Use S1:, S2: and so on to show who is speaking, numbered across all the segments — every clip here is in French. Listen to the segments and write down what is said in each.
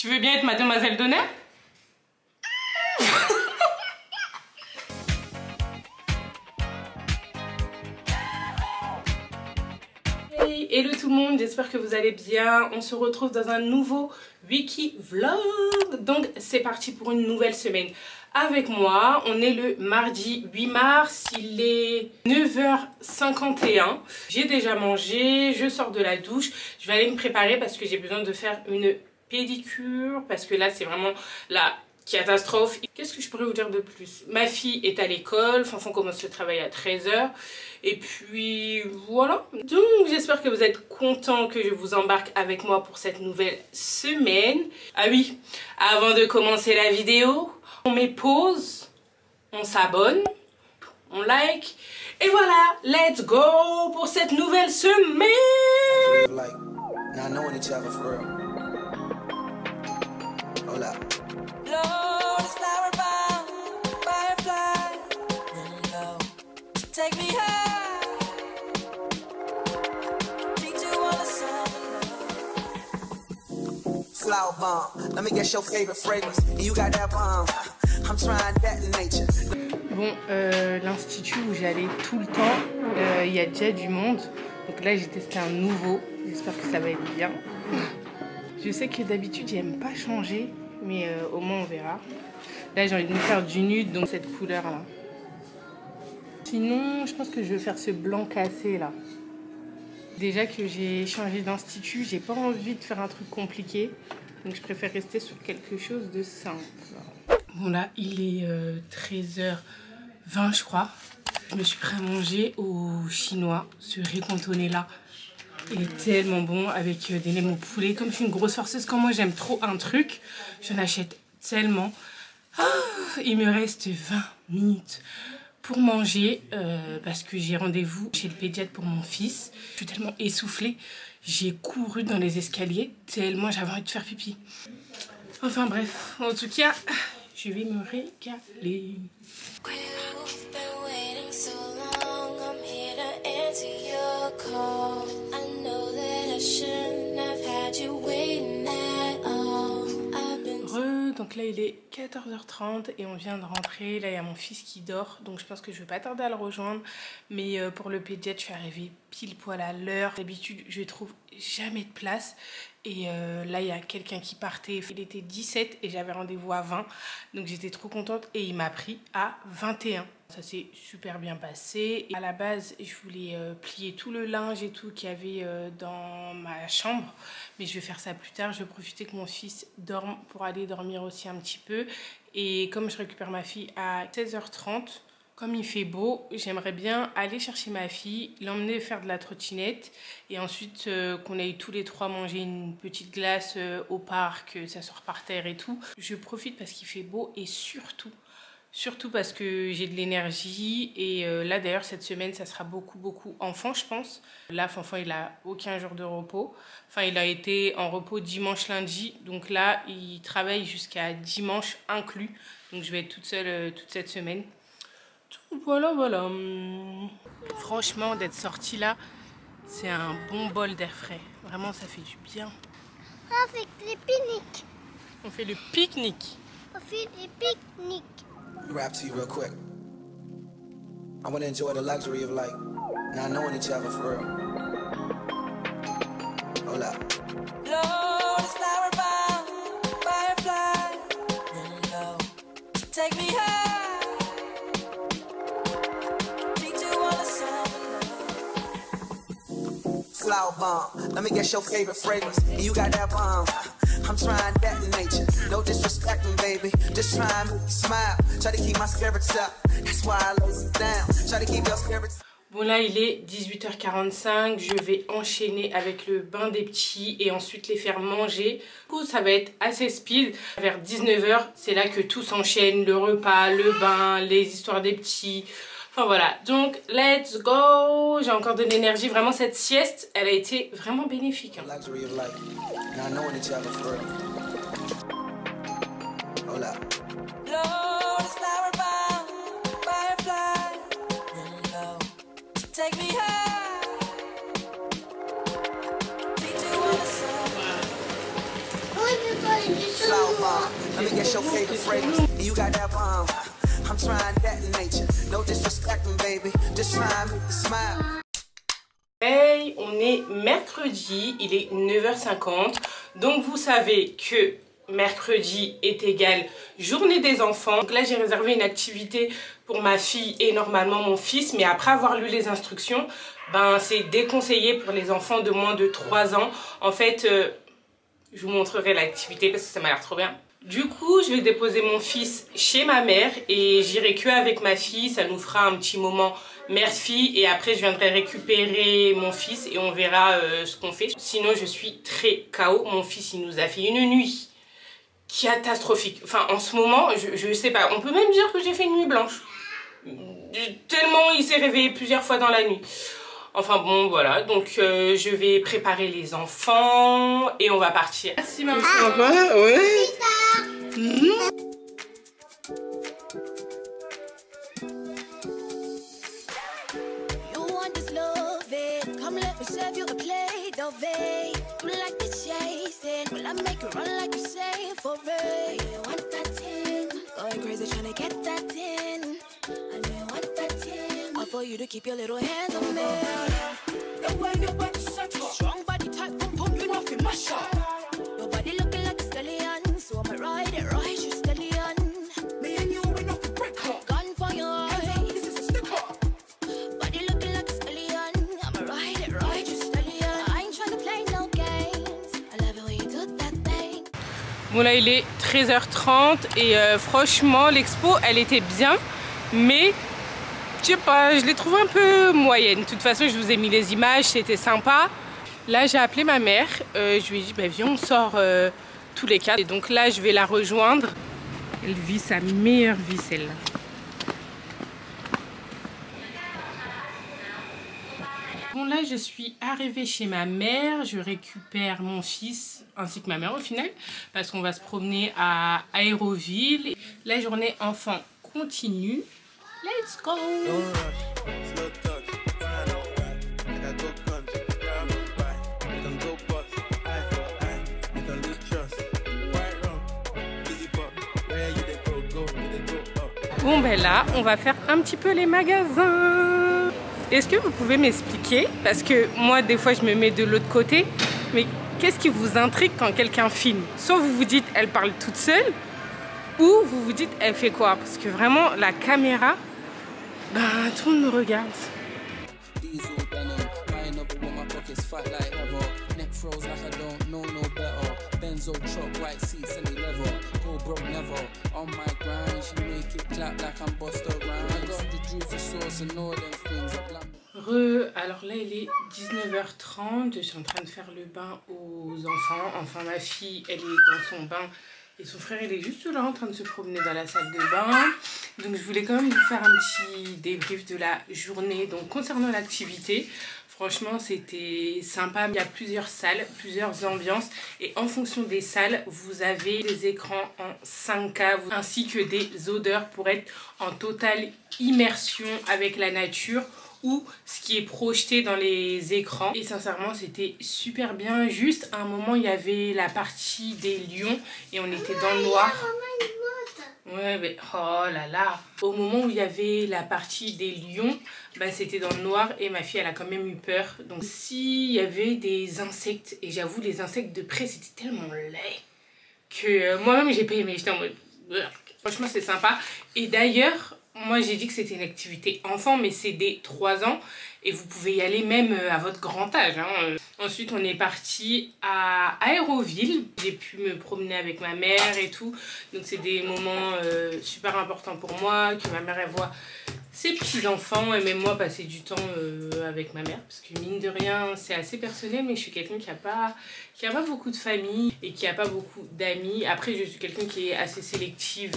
S1: Tu veux bien être ma demoiselle d'honneur? Hey, hello tout le monde, j'espère que vous allez bien. On se retrouve dans un nouveau Wiki Vlog. Donc c'est parti pour une nouvelle semaine avec moi. On est le mardi 8 mars, il est 9h51. J'ai déjà mangé, je sors de la douche. Je vais aller me préparer parce que j'ai besoin de faire une pédicure. Parce que là c'est vraiment la catastrophe. Qu'est-ce que je pourrais vous dire de plus? Ma fille est à l'école, Fanfan commence le travail à 13h. Et puis voilà. Donc j'espère que vous êtes contents que je vous embarque avec moi pour cette nouvelle semaine. Ah oui, avant de commencer la vidéo, on met pause, on s'abonne, on like. Et voilà, let's go pour cette nouvelle semaine. Take me high. Teach you all the summer love. Flower bomb. Let me guess your favorite fragrance. You got that bomb. I'm trying that in nature. Bon, l'institut où j'allais tout le temps, il y a déjà du monde. Donc là, j'ai testé un nouveau. J'espère que ça va être bien. Je sais que d'habitude, j'aime pas changer, mais au moins on verra. Là, j'ai envie de me faire du nude, donc cette couleur là. Sinon, je pense que je vais faire ce blanc cassé là. Déjà que j'ai changé d'institut, j'ai pas envie de faire un truc compliqué. Donc je préfère rester sur quelque chose de simple. Bon là, il est 13h20 je crois. Je me suis pris à manger au chinois, ce riz cantonné là. Il est tellement bon avec des nems au poulet. Comme je suis une grosse farceuse, quand moi j'aime trop un truc, j'en achète tellement. Ah, il me reste 20 minutes. Pour manger, parce que j'ai rendez-vous chez le pédiatre pour mon fils. Je suis tellement essoufflée, j'ai couru dans les escaliers tellement j'avais envie de faire pipi. Enfin bref, en tout cas, je vais me régaler. Donc là il est 14h30 et on vient de rentrer. Là il y a mon fils qui dort, donc je pense que je vais pas tarder à le rejoindre. Mais pour le pédiatre je suis arrivée pile poil à l'heure. D'habitude je trouve jamais de place. Et là il y a quelqu'un qui partait, il était 17 et j'avais rendez-vous à 20. Donc j'étais trop contente et il m'a pris à 21. Ça s'est super bien passé. Et à la base, je voulais plier tout le linge et tout qu'il y avait dans ma chambre. Mais je vais faire ça plus tard. Je vais profiter que mon fils dorme pour aller dormir aussi un petit peu. Et comme je récupère ma fille à 16h30, comme il fait beau, j'aimerais bien aller chercher ma fille, l'emmener faire de la trottinette. Et ensuite, qu'on aille tous les trois manger une petite glace au parc, s'asseoir par terre et tout. Je profite parce qu'il fait beau et surtout parce que j'ai de l'énergie. Et là d'ailleurs cette semaine ça sera beaucoup enfant je pense. Là Fanfan il a aucun jour de repos. Enfin il a été en repos dimanche lundi. Donc là il travaille jusqu'à dimanche inclus. Donc je vais être toute seule toute cette semaine. Donc, voilà. Franchement d'être sortie là c'est un bon bol d'air frais. Vraiment ça fait du bien.
S2: On fait des pique-niques.
S1: On fait le pique-nique.
S2: On fait des pique-niques.
S3: Rap to you real quick. I want to enjoy the luxury of like not knowing each other for real. Hold up. Lord, flower bomb, firefly, low. Take me high. Teach you all the summer love. Flower bomb. Let me guess your favorite fragrance. You got that bomb. I'm trying that in nature. No disrespecting, baby. Just try and make you smile. Try to keep my spirits up. That's why I lay it down. Try to keep your spirits.
S1: Bon là il est 18h45, je vais enchaîner avec le bain des petits et ensuite les faire manger. Du coup ça va être assez speed. Vers 19h c'est là que tout s'enchaîne, le repas, le bain, les histoires des petits. Enfin voilà, donc let's go. J'ai encore de l'énergie, vraiment cette sieste elle a été vraiment bénéfique hein.
S3: Take me high. Teach you all the summer.
S2: Oui, mais pas
S3: Let me guess your favorite fragrance. And you got that bomb. I'm trying that in nature. No disrespecting, baby. Just try and make me smile.
S1: Hey, on est mercredi, il est 9h50. Donc vous savez que mercredi est égal journée des enfants. Donc là j'ai réservé une activité pour ma fille et normalement mon fils. Mais après avoir lu les instructions, ben c'est déconseillé pour les enfants de moins de 3 ans. En fait, je vous montrerai l'activité parce que ça m'a l'air trop bien. Du coup, je vais déposer mon fils chez ma mère et j'irai que avec ma fille. Ça nous fera un petit moment mère-fille et après je viendrai récupérer mon fils et on verra ce qu'on fait. Sinon, je suis très KO. Mon fils, il nous a fait une nuit catastrophique. Enfin, en ce moment, je sais pas. On peut même dire que j'ai fait une nuit blanche. Tellement il s'est réveillé plusieurs fois dans la nuit. Enfin bon, voilà, donc je vais préparer les enfants et on va partir. Merci maman.
S4: Ouais.
S5: For you to keep your little hands on me. The way your body such a strong body type, pump pump you off in my shot. Your body looking like a stallion, so I'ma ride it right, you stallion. Me and you ain't off the break up. Gun for your eye, this is a stick up. Body looking like a stallion, I'ma ride it right, you stallion. I ain't trying to play no games. I love it when you do that thing.
S1: Bon là il est 13h30 et franchement l'expo elle était bien, mais je sais pas, je l'ai trouvée un peu moyenne. De toute façon, je vous ai mis les images, c'était sympa. Là, j'ai appelé ma mère. Je lui ai dit, bah, viens, on sort tous les quatre. Et donc là, je vais la rejoindre. Elle vit sa meilleure vie, celle-là. Bon, là, je suis arrivée chez ma mère. Je récupère mon fils, ainsi que ma mère au final, parce qu'on va se promener à Aéroville. La journée enfant continue. Let's go! Bon ben là, on va faire un petit peu les magasins. Est-ce que vous pouvez m'expliquer? Parce que moi, des fois, je me mets de l'autre côté. Mais qu'est-ce qui vous intrigue quand quelqu'un filme? Soit vous vous dites, elle parle toute seule, ou vous vous dites, elle fait quoi? Parce que vraiment, la caméra... Ben, tout le monde me regarde. Alors là, il est 19h30. Je suis en train de faire le bain aux enfants. Enfin, ma fille, elle est dans son bain. Et son frère, il est juste là en train de se promener dans la salle de bain. Donc je voulais quand même vous faire un petit débrief de la journée. Donc concernant l'activité, franchement c'était sympa. Il y a plusieurs salles, plusieurs ambiances. Et en fonction des salles, vous avez des écrans en 5K ainsi que des odeurs pour être en totale immersion avec la nature ou ce qui est projeté dans les écrans. Et sincèrement c'était super bien. Juste à un moment il y avait la partie des lions et on était dans le noir. Ouais mais oh là là. Au moment où il y avait la partie des lions, bah, c'était dans le noir et ma fille elle a quand même eu peur. Donc s'il y avait des insectes, et j'avoue les insectes de près c'était tellement laid que moi-même j'ai pas aimé, j'étais en mode... Franchement c'est sympa. Et d'ailleurs moi j'ai dit que c'était une activité enfant mais c'est des 3 ans et vous pouvez y aller même à votre grand âge hein. Ensuite on est parti à Aéroville, j'ai pu me promener avec ma mère et tout, donc c'est des moments super importants pour moi, que ma mère elle voit ses petits enfants et même moi passer du temps avec ma mère, parce que mine de rien c'est assez personnel mais je suis quelqu'un qui a pas beaucoup de famille et qui a pas beaucoup d'amis. Après je suis quelqu'un qui est assez sélective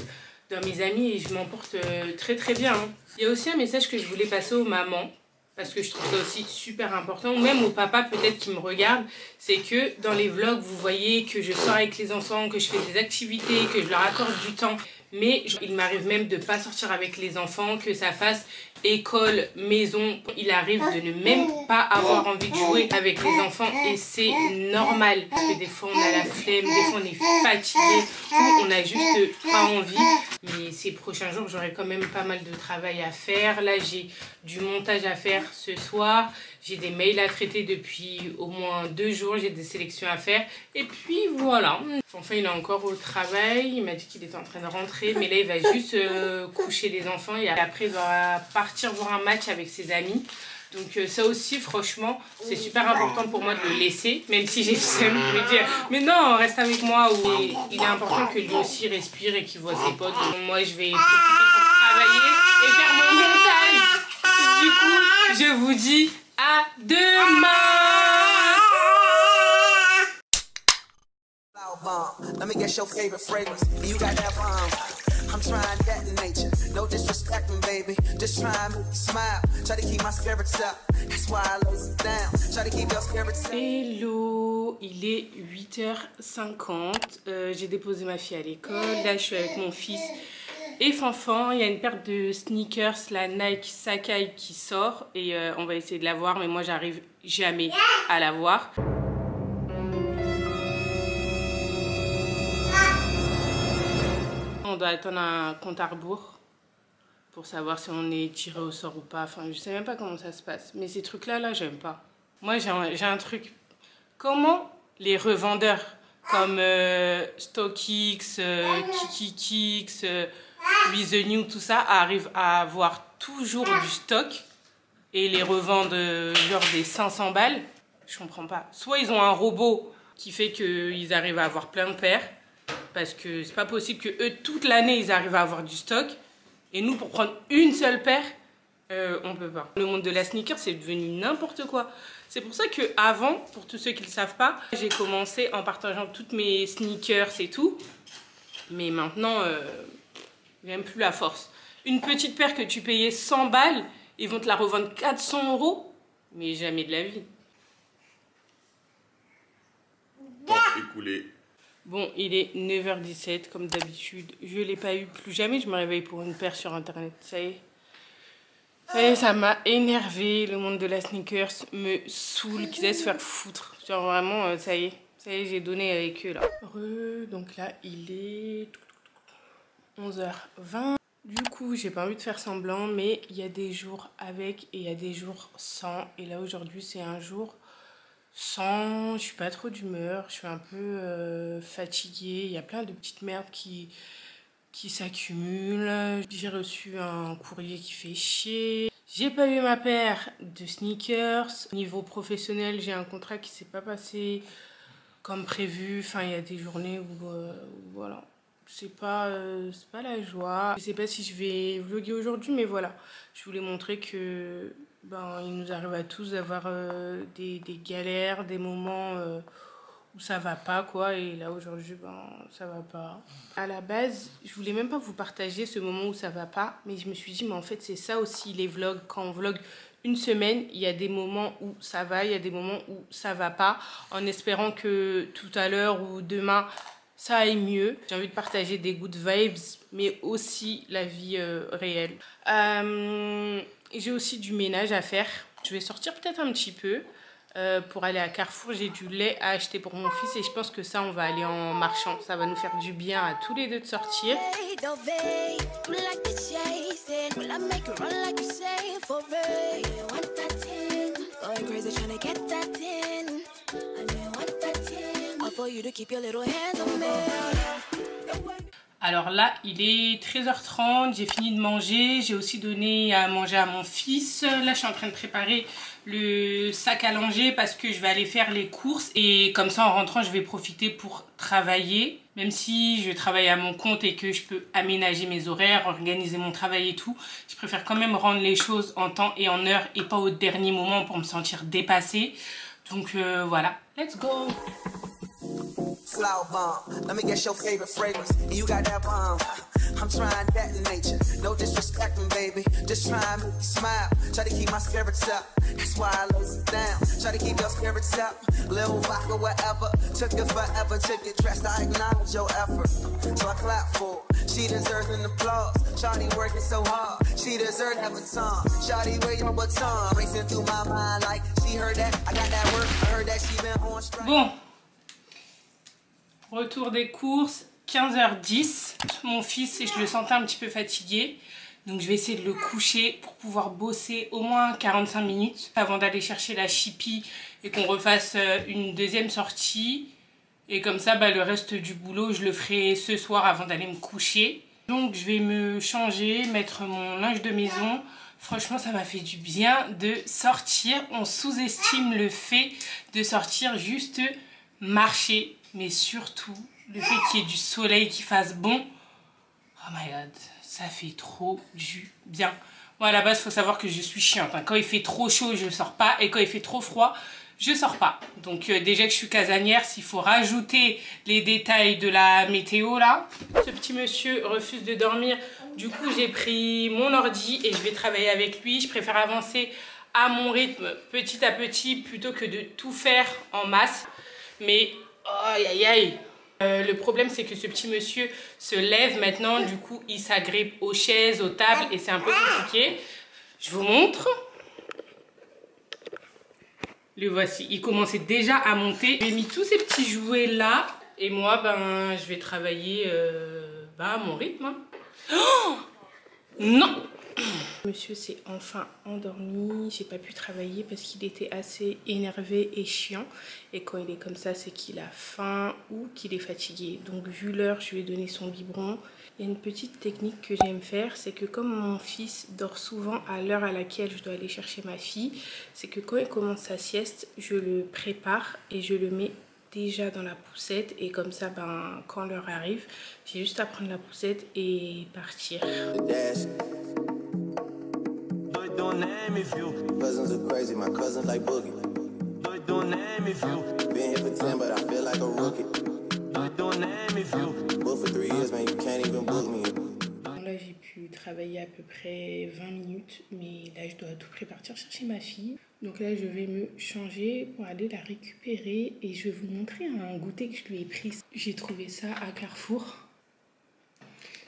S1: dans mes amis et je m'en porte très très bien hein. Il y a aussi un message que je voulais passer aux mamans, parce que je trouve ça aussi super important, ou même aux papas peut-être qui me regardent, c'est que dans les vlogs vous voyez que je sors avec les enfants, que je fais des activités, que je leur accorde du temps, mais il m'arrive même de pas sortir avec les enfants, que ça fasse école, maison, il arrive de ne même pas avoir envie de jouer avec les enfants et c'est normal. Parce que des fois on a la flemme, des fois on est fatigué, ou on a juste pas envie. Mais ces prochains jours, j'aurai quand même pas mal de travail à faire. Là, j'ai du montage à faire ce soir. J'ai des mails à traiter depuis au moins 2 jours. J'ai des sélections à faire. Et puis voilà. Enfin, il est encore au travail. Il m'a dit qu'il était en train de rentrer. Mais là, il va juste coucher les enfants. Et après, il va partir voir un match avec ses amis. Donc ça aussi, franchement, c'est super important pour moi de le laisser. Même si j'ai le seum de lui dire, mais non, reste avec moi. Et il est important que lui aussi respire et qu'il voit ses potes. Donc moi, je vais profiter pour travailler et faire mon montage. Du coup, je vous dis à demain.
S3: Let me guess your favorite fragrance. You got that bomb. I'm trying to detonate you. No disrespecting, baby. Just try and make you smile. Try to keep my spirits up. That's why I lays it down. Try to keep your spirits up.
S1: Hello, il est 8h50. J'ai déposé ma fille à l'école. Là, je suis avec mon fils et Fanfan. Il y a une paire de sneakers, la Nike Sakai qui sort. Et on va essayer de la voir. Mais moi, j'arrive jamais à la voir. On doit attendre un compte à rebours pour savoir si on est tiré au sort ou pas. Enfin, je sais même pas comment ça se passe. Mais ces trucs-là, j'aime pas. Moi, j'ai un truc. Comment les revendeurs comme StockX, KikiKix, With The New, tout ça, arrivent à avoir toujours du stock et les revendent genre des 500 balles? Je comprends pas. Soit ils ont un robot qui fait qu'ils arrivent à avoir plein de paires. Parce que c'est pas possible que eux, toute l'année, ils arrivent à avoir du stock. Et nous, pour prendre une seule paire, on peut pas. Le monde de la sneaker, c'est devenu n'importe quoi. C'est pour ça qu'avant, pour tous ceux qui ne le savent pas, j'ai commencé en partageant toutes mes sneakers et tout. Mais maintenant, j'aime plus la force. Une petite paire que tu payais 100 balles, ils vont te la revendre 400 €. Mais jamais de la vie.
S4: Temps écoulé.
S1: Bon, il est 9h17 comme d'habitude. Je ne l'ai pas eu plus jamais. Je me réveille pour une paire sur internet. Ça y est. Ça y est, ça m'a énervé. Le monde de la sneakers me saoule. Qu'ils aillent se faire foutre. Genre vraiment, ça y est. Ça y est, j'ai donné avec eux là. Donc là, il est 11h20. Du coup, j'ai pas envie de faire semblant. Mais il y a des jours avec et il y a des jours sans. Et là, aujourd'hui, c'est un jour sans, je suis pas trop d'humeur, je suis un peu fatiguée, il y a plein de petites merdes qui s'accumulent. J'ai reçu un courrier qui fait chier. J'ai pas eu ma paire de sneakers. Niveau professionnel, j'ai un contrat qui s'est pas passé comme prévu. Enfin, il y a des journées où voilà, c'est pas la joie. Je sais pas si je vais vlogger aujourd'hui, mais voilà, je voulais montrer que il nous arrive à tous d'avoir des galères, des moments où ça va pas, quoi. Et là, aujourd'hui, ça va pas. À la base, je voulais même pas vous partager ce moment où ça va pas. Mais je me suis dit, mais en fait, c'est ça aussi, les vlogs. Quand on vlog une semaine, il y a des moments où ça va, il y a des moments où ça va pas. En espérant que tout à l'heure ou demain, ça aille mieux. J'ai envie de partager des good vibes, mais aussi la vie réelle. J'ai aussi du ménage à faire. Je vais sortir peut-être un petit peu pour aller à Carrefour. J'ai du lait à acheter pour mon fils et je pense que ça, on va aller en marchant. Ça va nous faire du bien à tous les deux de sortir. Alors là, il est 13h30, j'ai fini de manger, j'ai aussi donné à manger à mon fils. Là, je suis en train de préparer le sac à langer parce que je vais aller faire les courses. Et comme ça, en rentrant, je vais profiter pour travailler. Même si je travaille à mon compte et que je peux aménager mes horaires, organiser mon travail et tout, je préfère quand même rendre les choses en temps et en heure et pas au dernier moment pour me sentir dépassée. Donc voilà, let's go!
S3: Flower bomb. Let me guess your favorite fragrance. You got that bomb. I'm trying to detonate you. No disrespecting, baby. Just try and make you smile. Try to keep my spirits up. That's why I lays it down. Try to keep your spirits up. Little vodka, whatever. Took it forever to get dressed. I acknowledge your effort. So I clap for it. She deserves an applause. Shawty working so hard. She deserves a baton. Shawty wear your baton. Racing through my mind like she heard that. I got that work. I heard that she been on strike.
S1: Bon. Retour des courses. 15h10. Mon fils, je le sentais un petit peu fatigué. Donc je vais essayer de le coucher pour pouvoir bosser au moins 45 minutes avant d'aller chercher la chipie et qu'on refasse une deuxième sortie. Et comme ça, le reste du boulot, je le ferai ce soir avant d'aller me coucher. Donc je vais me changer, mettre mon linge de maison. Franchement, ça m'a fait du bien de sortir. On sous-estime le fait de sortir juste marcher. Mais surtout, le fait qu'il y ait du soleil, qu'il fasse bon. Oh my god, ça fait trop du bien. Moi, à la base, il faut savoir que je suis chiante. Quand il fait trop chaud, je ne sors pas. Et quand il fait trop froid, je ne sors pas. Donc déjà que je suis casanière, s'il faut rajouter les détails de la météo là. Ce petit monsieur refuse de dormir. Du coup, j'ai pris mon ordi et je vais travailler avec lui. Je préfère avancer à mon rythme, petit à petit, plutôt que de tout faire en masse. Mais, aïe aïe aïe. Le problème, c'est que ce petit monsieur se lève maintenant. Du coup, il s'agrippe aux chaises, aux tables et c'est un peu compliqué. Je vous montre. Le voici, il commençait déjà à monter. J'ai mis tous ces petits jouets là. Et moi, je vais travailler à mon rythme. Hein. Oh non! Monsieur s'est enfin endormi. J'ai pas pu travailler parce qu'il était assez énervé et chiant. Et quand il est comme ça, c'est qu'il a faim ou qu'il est fatigué. Donc vu l'heure, je lui ai donné son biberon. Il y a une petite technique que j'aime faire, c'est que comme mon fils dort souvent à l'heure à laquelle je dois aller chercher ma fille, c'est que quand il commence sa sieste, je le prépare et je le mets déjà dans la poussette. Et comme ça, quand l'heure arrive, j'ai juste à prendre la poussette et partir. Là j'ai pu travailler à peu près 20 minutes, mais là je dois à tout près partir chercher ma fille. Donc là je vais me changer pour aller la récupérer et je vais vous montrer un goûter que je lui ai pris. J'ai trouvé ça à Carrefour.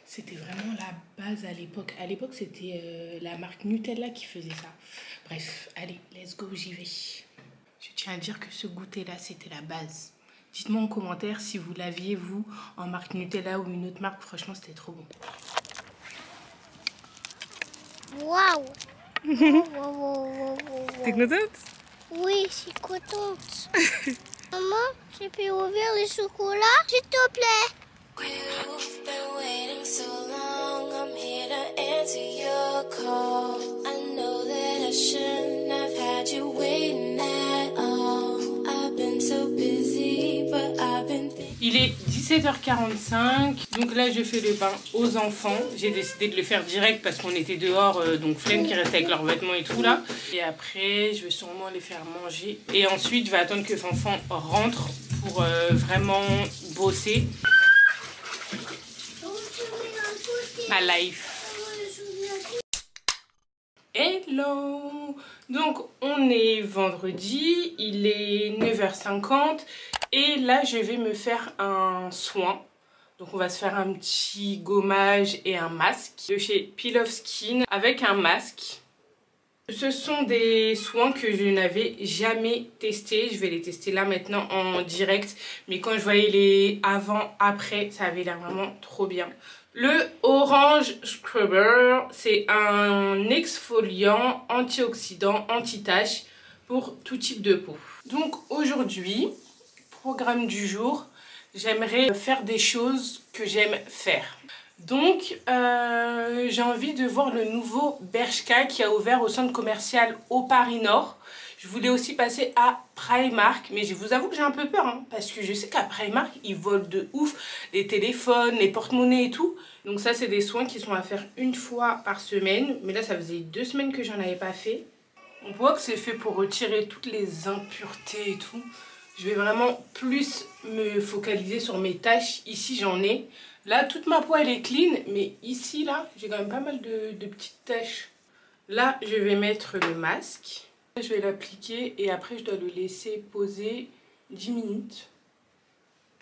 S1: C'était vraiment la base à l'époque. À l'époque c'était la marque Nutella qui faisait ça. Bref, allez, let's go, j'y vais. Je tiens à dire que ce goûter là c'était la base. Dites-moi en commentaire si vous l'aviez, vous, en marque Nutella ou une autre marque. Franchement, c'était trop bon.
S2: Waouh!
S1: T'es contente?
S2: Oui, je suis contente. Maman, tu peux ouvrir le chocolat, s'il te plaît?
S5: You've been waiting so long, I'm here to answer your call. I know that I shouldn't have had you waiting at all. I've been so busy, but I've been thinking.
S1: Il est 17h45, donc là je fais le bain aux enfants. J'ai décidé de le faire direct parce qu'on était dehors, donc flemme qui reste avec leurs vêtements et tout là. Et après je vais sûrement les faire manger. Et ensuite je vais attendre que Fanfan rentre pour vraiment bosser. Ma life. Hello! Donc on est vendredi, il est 9h50 et là je vais me faire un soin. Donc on va se faire un petit gommage et un masque de chez Peel Off Skin avec un masque. Ce sont des soins que je n'avais jamais testés. Je vais les tester là maintenant en direct. Mais quand je voyais les avant-après, ça avait l'air vraiment trop bien. Le Orange Scrubber, c'est un exfoliant antioxydant, anti-tache pour tout type de peau. Donc aujourd'hui, programme du jour, j'aimerais faire des choses que j'aime faire. Donc j'ai envie de voir le nouveau Bershka qui a ouvert au centre commercial au Paris Nord. Je voulais aussi passer à Primark, mais je vous avoue que j'ai un peu peur, hein, parce que je sais qu'à Primark, ils volent de ouf les téléphones, les porte-monnaies et tout. Donc ça, c'est des soins qui sont à faire une fois par semaine. Mais là, ça faisait 2 semaines que j'en avais pas fait. On voit que c'est fait pour retirer toutes les impuretés et tout. Je vais vraiment plus me focaliser sur mes taches. Ici, j'en ai. Là, toute ma peau, elle est clean. Mais ici, là, j'ai quand même pas mal de petites taches. Là, je vais mettre le masque. Je vais l'appliquer et après je dois le laisser poser 10 minutes.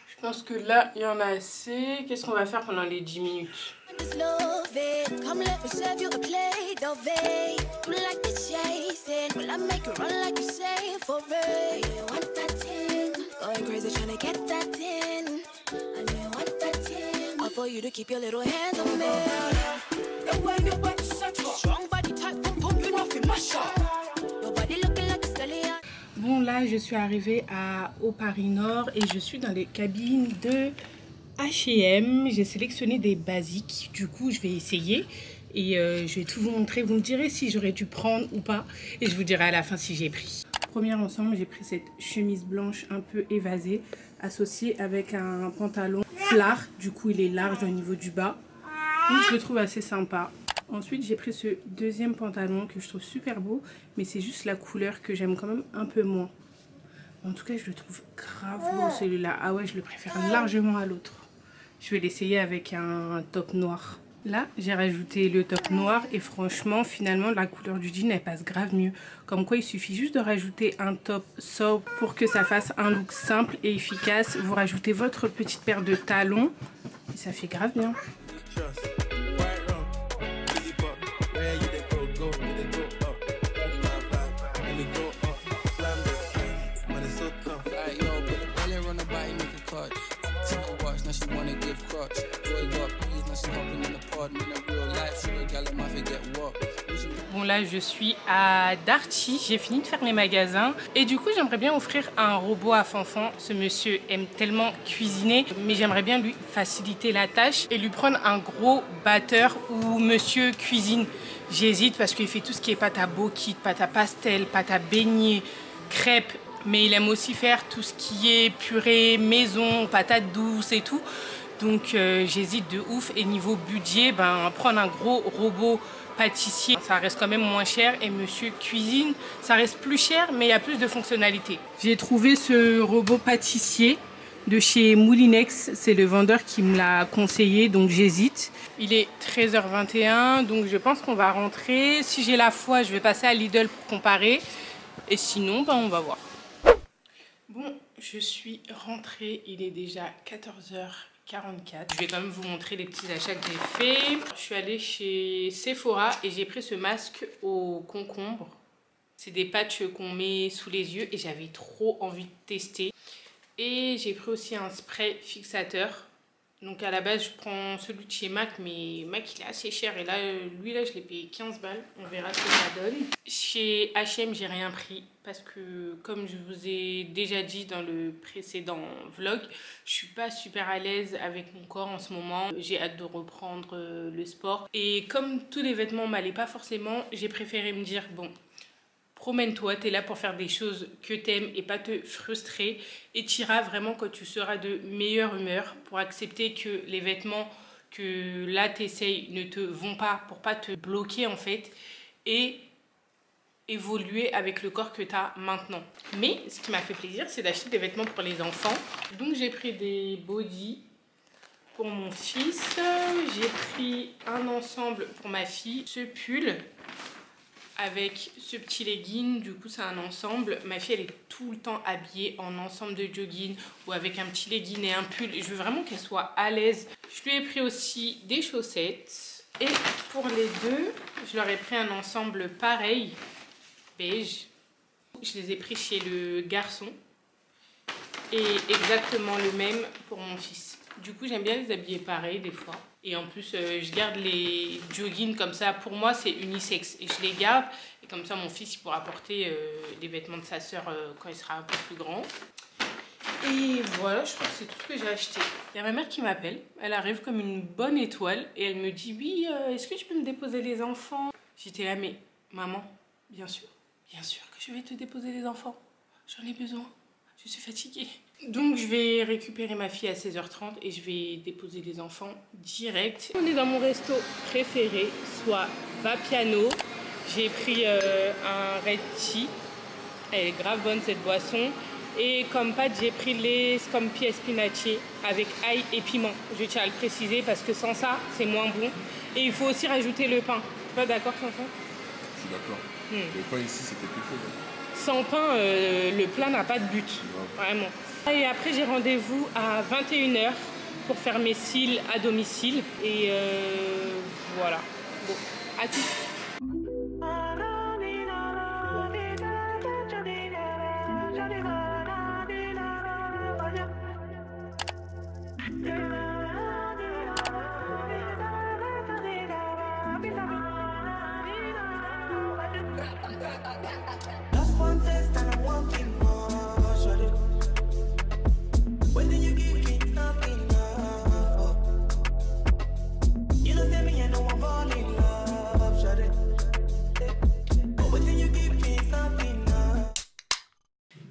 S1: Je pense que là il y en a assez. Qu'est-ce qu'on va faire pendant les 10 minutes?
S5: just love it. Come let me serve you a plate of it. You like the chasing, will I make it run like you say for it? You want that thing, going crazy trying to get that in. I know you want that thing, all for you to keep your little hands on me. The way your body's such a strong body type, pump pump, you know fi mash up. Your body looking like a stallion.
S1: Bon, là je suis arrivée au Paris Nord et je suis dans les cabines de H&M. J'ai sélectionné des basiques, du coup je vais essayer et je vais tout vous montrer. Vous me direz si j'aurais dû prendre ou pas et je vous dirai à la fin si j'ai pris. Premier ensemble, j'ai pris cette chemise blanche un peu évasée associée avec un pantalon flare, du coup il est large au niveau du bas, donc je le trouve assez sympa. Ensuite j'ai pris ce deuxième pantalon que je trouve super beau, mais c'est juste la couleur que j'aime quand même un peu moins. En tout cas je le trouve grave beau celui-là. Ah ouais, je le préfère largement à l'autre. Je vais l'essayer avec un top noir. Là j'ai rajouté le top noir et franchement finalement la couleur du jean elle passe grave mieux. Comme quoi il suffit juste de rajouter un top sobre pour que ça fasse un look simple et efficace. Vous rajoutez votre petite paire de talons et ça fait grave bien. Bon là je suis à Darty, j'ai fini de faire mes magasins et du coup j'aimerais bien offrir un robot à Fanfan. Ce monsieur aime tellement cuisiner mais j'aimerais bien lui faciliter la tâche et lui prendre un gros batteur où monsieur cuisine. J'hésite parce qu'il fait tout ce qui est pâte à bokit, pâte à pastel, pâte à beignet, crêpes. Mais il aime aussi faire tout ce qui est purée, maison, patates douces et tout. Donc j'hésite de ouf. Et niveau budget, prendre un gros robot pâtissier, ça reste quand même moins cher. Et monsieur cuisine, ça reste plus cher, mais il y a plus de fonctionnalités. J'ai trouvé ce robot pâtissier de chez Moulinex. C'est le vendeur qui me l'a conseillé, donc j'hésite. Il est 13h21, donc je pense qu'on va rentrer. Si j'ai la foi, je vais passer à Lidl pour comparer. Et sinon, on va voir. Bon, je suis rentrée, il est déjà 14h44. Je vais quand même vous montrer les petits achats que j'ai fait. Je suis allée chez Sephora et j'ai pris ce masque au concombre. C'est des patchs qu'on met sous les yeux et j'avais trop envie de tester. Et j'ai pris aussi un spray fixateur. Donc à la base je prends celui de chez MAC, mais MAC il est assez cher et là lui là je l'ai payé 15 balles, on verra ce que ça donne. Chez H&M j'ai rien pris parce que comme je vous ai déjà dit dans le précédent vlog, je suis pas super à l'aise avec mon corps en ce moment. J'ai hâte de reprendre le sport et comme tous les vêtements m'allaient pas forcément, j'ai préféré me dire bon, promène-toi, tu es là pour faire des choses que tu aimes et pas te frustrer. Et tu iras vraiment quand tu seras de meilleure humeur pour accepter que les vêtements que là tu essayes ne te vont pas, pour pas te bloquer en fait. Et évoluer avec le corps que tu as maintenant. Mais ce qui m'a fait plaisir, c'est d'acheter des vêtements pour les enfants. Donc j'ai pris des bodys pour mon fils. J'ai pris un ensemble pour ma fille. Ce pull avec ce petit legging, du coup c'est un ensemble. Ma fille elle est tout le temps habillée en ensemble de jogging ou avec un petit legging et un pull. Et je veux vraiment qu'elle soit à l'aise. Je lui ai pris aussi des chaussettes. Et pour les deux, je leur ai pris un ensemble pareil, beige. Je les ai pris chez le garçon. Et exactement le même pour mon fils. Du coup j'aime bien les habiller pareil des fois. Et en plus, je garde les joggings comme ça. Pour moi, c'est unisexe. Et je les garde. Et comme ça, mon fils il pourra porter les vêtements de sa sœur quand il sera un peu plus grand. Et voilà, je crois que c'est tout ce que j'ai acheté. Il y a ma mère qui m'appelle. Elle arrive comme une bonne étoile. Et elle me dit, oui, est-ce que tu peux me déposer les enfants? J'étais là, mais maman, bien sûr que je vais te déposer les enfants. J'en ai besoin. Je suis fatiguée. Donc je vais récupérer ma fille à 16h30 et je vais déposer les enfants direct. On est dans mon resto préféré, soit Vapiano. J'ai pris un red tea. Elle est grave bonne cette boisson. Et comme pâte, j'ai pris les scampi spinaci avec ail et piment. Je tiens à le préciser parce que sans ça, c'est moins bon. Et il faut aussi rajouter le pain. Tu es pas d'accord sans ça?
S4: Je suis d'accord. Le pain ici, c'était plus chaud.
S1: Sans pain, le plat n'a pas de but. Vraiment. Et après, j'ai rendez-vous à 21h pour faire mes cils à domicile. Et voilà. Bon, à tout.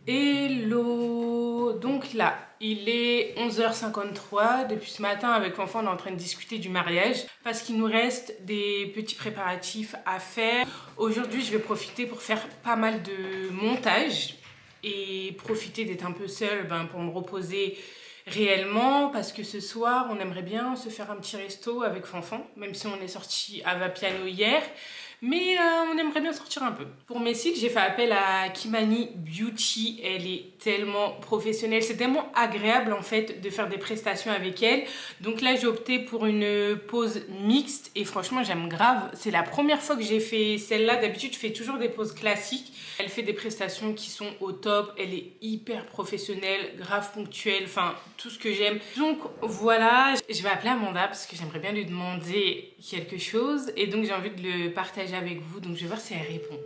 S1: Hello! Donc là, il est 11h53. Depuis ce matin, avec l'enfant, on est en train de discuter du mariage parce qu'il nous reste des petits préparatifs à faire. Aujourd'hui, je vais profiter pour faire pas mal de montage et profiter d'être un peu seule pour me reposer réellement, parce que ce soir, on aimerait bien se faire un petit resto avec Fanfan, même si on est sorti à Vapiano hier. Mais on aimerait bien sortir un peu. Pour mes cils, j'ai fait appel à Kimani Beauty. Elle est tellement professionnelle. C'est tellement agréable en fait de faire des prestations avec elle. Donc là, j'ai opté pour une pose mixte. Et franchement, j'aime grave. C'est la première fois que j'ai fait celle-là. D'habitude, je fais toujours des poses classiques. Elle fait des prestations qui sont au top. Elle est hyper professionnelle, grave ponctuelle. Enfin, tout ce que j'aime. Donc voilà, je vais appeler Amanda parce que j'aimerais bien lui demander quelque chose. Et donc, j'ai envie de le partager avec vous, donc je vais voir si elle répond.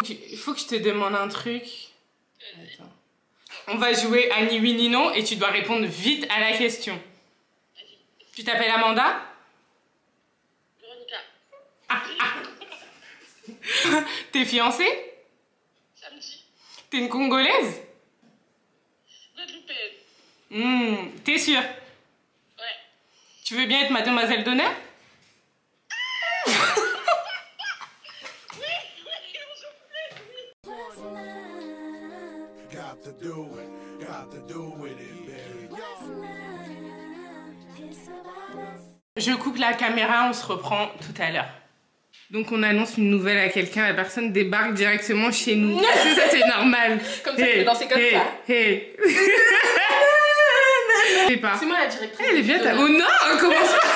S1: Il faut que je te demande un truc. Attends. On va jouer à ni oui ni non et tu dois répondre vite à la question. Tu t'appelles Amanda? Véronica. T'es fiancée?
S6: Samedi.
S1: T'es une Congolaise?
S6: Guadeloupéenne.
S1: T'es sûre? Tu veux bien être ma demoiselle d'honneur?
S6: Oui,
S1: Je coupe la caméra, on se reprend tout à l'heure. Donc on annonce une nouvelle à quelqu'un, la personne débarque directement chez nous. Ça c'est normal.
S6: Comme ça, tu peux danser comme ça.
S1: C'est
S6: moi la directrice.
S1: Elle est bien ta... Oh non, commence pas.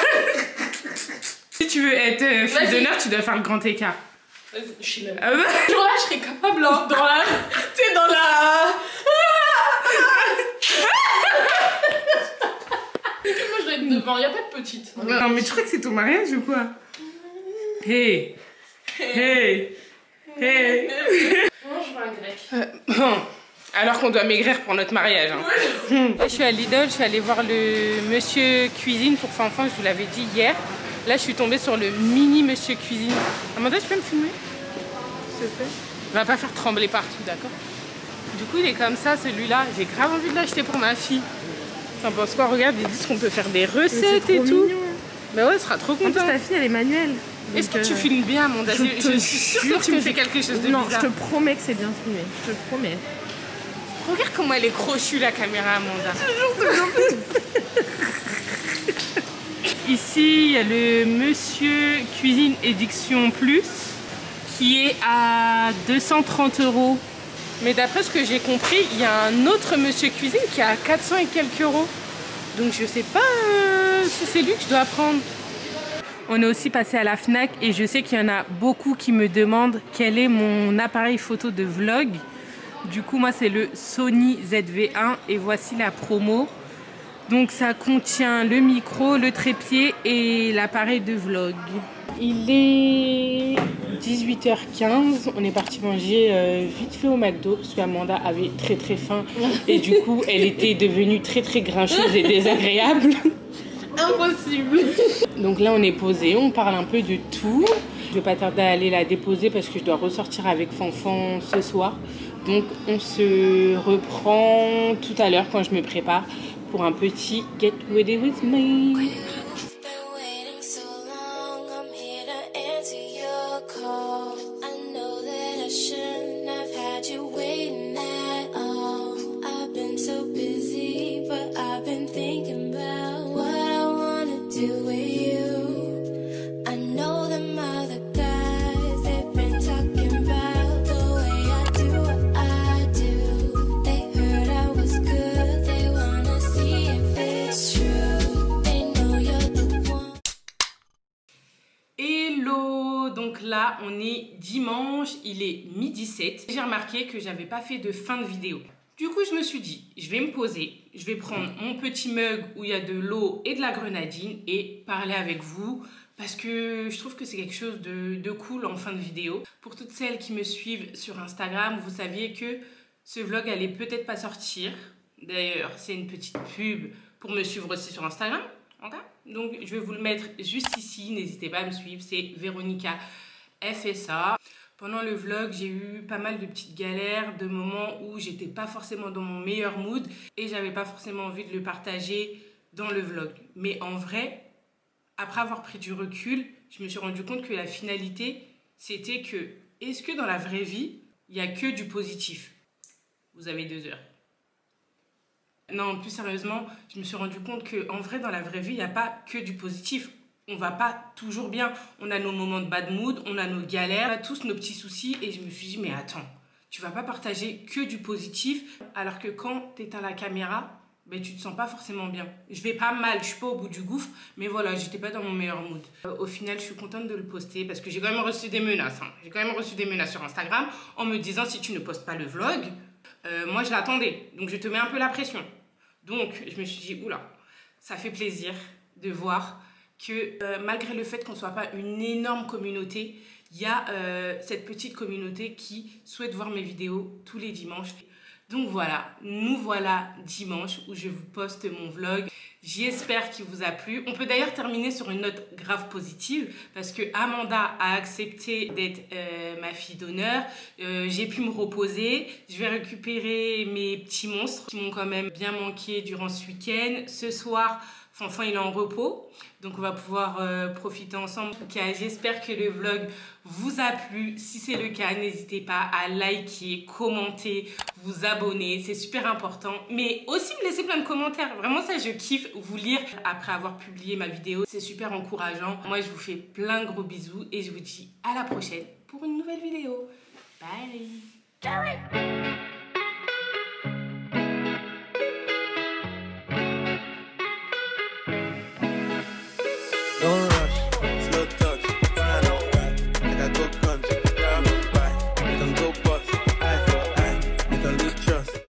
S1: Si tu veux être fille d'honneur, tu dois faire le grand écart.
S6: Je sais même.
S1: Ah bah.
S6: Genre là, je serais capable, hein, dans la... Tu sais, dans la... Moi, je dois être devant, y a pas de petite.
S1: Non, mais tu crois que c'est ton mariage ou quoi? Hey. Hey. Hey.
S6: Moi, je veux un grec.
S1: Alors qu'on doit maigrir pour notre mariage. Hein. Ouais. Je suis à Lidl, je suis allée voir le monsieur cuisine pour Fanfan, je vous l'avais dit hier. Là, je suis tombée sur le mini monsieur cuisine. Amanda, tu peux me filmer? S'il te plaît. Il va pas faire trembler partout, d'accord? Du coup, il est comme ça, celui-là. J'ai grave envie de l'acheter pour ma fille. T'en penses quoi? Regarde, ils disent qu'on peut faire des recettes et tout. Bah ouais, elle sera trop contente.
S7: Ta fille, elle est manuelle.
S1: Est-ce que tu filmes bien, Amanda? Je suis sûre que tu me fais quelque chose de bizarre.
S7: Non, je te promets que c'est bien filmé. Je te promets.
S1: Regarde comment elle est crochue, la caméra, Amanda. Ici, il y a le monsieur cuisine édition plus qui est à 230 €. Mais d'après ce que j'ai compris, il y a un autre monsieur cuisine qui est à 400 et quelques euros. Donc je sais pas si c'est lui que je dois prendre. On est aussi passé à la Fnac et je sais qu'il y en a beaucoup qui me demandent quel est mon appareil photo de vlog. Du coup, moi, c'est le Sony ZV-1 et voici la promo. Donc, ça contient le micro, le trépied et l'appareil de vlog. Il est 18h15. On est parti manger vite fait au McDo parce qu'Amanda avait très très faim. Et du coup, elle était devenue très très grincheuse et désagréable.
S6: Impossible.
S1: Donc là, on est posé, on parle un peu de tout. Je vais pas tarder à aller la déposer parce que je dois ressortir avec Fanfan ce soir. Donc on se reprend tout à l'heure quand je me prépare pour un petit Get Ready With Me.
S5: I
S1: Là, on est dimanche, il est 12h07. J'ai remarqué que j'avais pas fait de fin de vidéo. Du coup, je me suis dit, je vais me poser, je vais prendre mon petit mug où il y a de l'eau et de la grenadine et parler avec vous parce que je trouve que c'est quelque chose de cool en fin de vidéo. Pour toutes celles qui me suivent sur Instagram, vous saviez que ce vlog allait peut-être pas sortir. D'ailleurs, c'est une petite pub pour me suivre aussi sur Instagram. Okay. Donc, je vais vous le mettre juste ici. N'hésitez pas à me suivre. C'est Véronica FSA. Pendant le vlog, j'ai eu pas mal de petites galères, de moments où j'étais pas forcément dans mon meilleur mood et j'avais pas forcément envie de le partager dans le vlog. Mais en vrai, après avoir pris du recul, je me suis rendu compte que la finalité, c'était que, est-ce que dans la vraie vie, il n'y a que du positif? Vous avez 2 heures. Non, plus sérieusement, je me suis rendu compte qu'en vrai, dans la vraie vie, il n'y a pas que du positif. On va pas toujours bien. On a nos moments de bad mood, on a nos galères, on a tous nos petits soucis. Et je me suis dit, mais attends, tu vas pas partager que du positif, alors que quand tu éteins la caméra, ben, tu te sens pas forcément bien. Je vais pas mal, je suis pas au bout du gouffre, mais voilà, j'étais pas dans mon meilleur mood. Au final, je suis contente de le poster parce que j'ai quand même reçu des menaces. J'ai quand même reçu des menaces sur Instagram en me disant, si tu ne postes pas le vlog, moi je l'attendais. Donc je te mets un peu la pression. Donc, je me suis dit, oula, ça fait plaisir de voir que malgré le fait qu'on ne soit pas une énorme communauté, il y a cette petite communauté qui souhaite voir mes vidéos tous les dimanches. Donc voilà, nous voilà dimanche où je vous poste mon vlog. J'espère qu'il vous a plu. On peut d'ailleurs terminer sur une note grave positive parce que Amanda a accepté d'être ma fille d'honneur. J'ai pu me reposer. Je vais récupérer mes petits monstres qui m'ont quand même bien manqué durant ce week-end. Ce soir, Fanfan il est en repos, donc on va pouvoir profiter ensemble. En tout cas, j'espère que le vlog vous a plu. Si c'est le cas, n'hésitez pas à liker, commenter, vous abonner, c'est super important. Mais aussi me laisser plein de commentaires. Vraiment ça, je kiffe vous lire après avoir publié ma vidéo. C'est super encourageant. Moi, je vous fais plein de gros bisous et je vous dis à la prochaine pour une nouvelle vidéo. Bye.